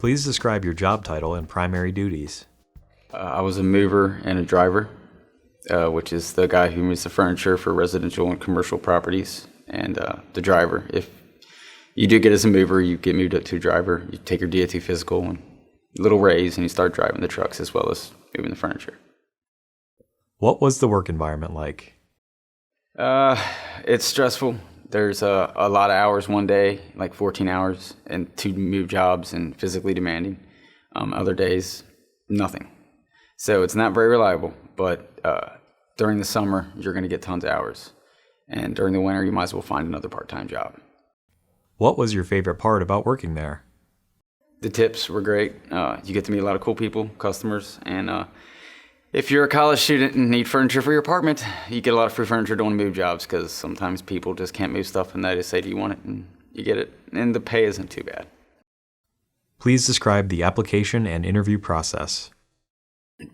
Please describe your job title and primary duties. I was a mover and a driver, which is the guy who moves the furniture for residential and commercial properties, and the driver. If you do get as a mover, you get moved up to a driver. You take your DOT physical and a little raise, and you start driving the trucks as well as moving the furniture. What was the work environment like? It's stressful. There's a lot of hours one day, like 14 hours, and to move jobs and physically demanding. Other days, nothing. So it's not very reliable, but during the summer, you're going to get tons of hours. And during the winter, you might as well find another part-time job. What was your favorite part about working there? The tips were great. You get to meet a lot of cool people, customers, and if you're a college student and need furniture for your apartment, you get a lot of free furniture doing move jobs because sometimes people just can't move stuff and they just say, do you want it? And you get it. And the pay isn't too bad. Please describe the application and interview process.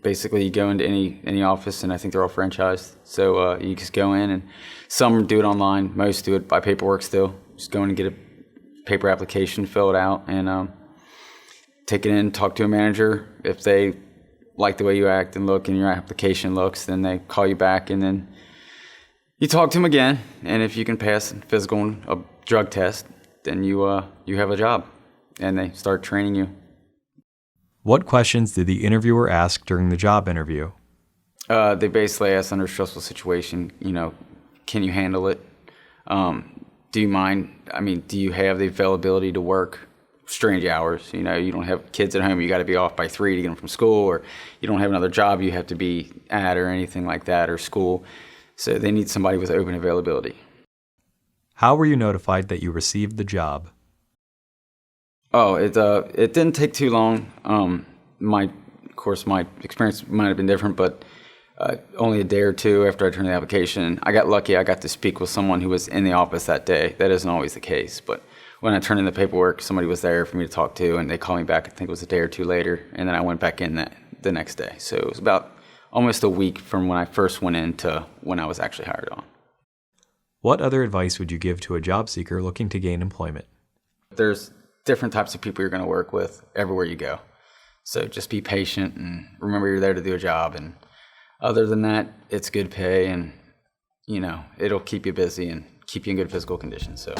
Basically, you go into any office, and I think they're all franchised. So you just go in, and some do it online. Most do it by paperwork still. Just go in and get a paper application, fill it out, and take it in, talk to a manager. If they like the way you act and look and your application looks, then they call you back, and then you talk to them again. And if you can pass a physical and a drug test, then you have a job, and they start training you. What questions did the interviewer ask during the job interview? They basically ask, under a stressful situation, can you handle it? Do you mind? Do you have the availability to work strange hours? You don't have kids at home, you got to be off by 3 to get them from school, or you don't have another job you have to be at or anything like that, or school. So they need somebody with open availability. How were you notified that you received the job? Oh, it didn't take too long. My experience might have been different, but only a day or two after I turned the application, I got lucky. I got to speak with someone who was in the office that day. That isn't always the case, but when I turned in the paperwork, somebody was there for me to talk to, and they called me back. I think it was a day or two later, and then I went back in the next day. So it was about almost a week from when I first went in to when I was actually hired on. What other advice would you give to a job seeker looking to gain employment? There's different types of people you're going to work with everywhere you go. So just be patient and remember you're there to do a job. And other than that, it's good pay, and it'll keep you busy and keep you in good physical condition. So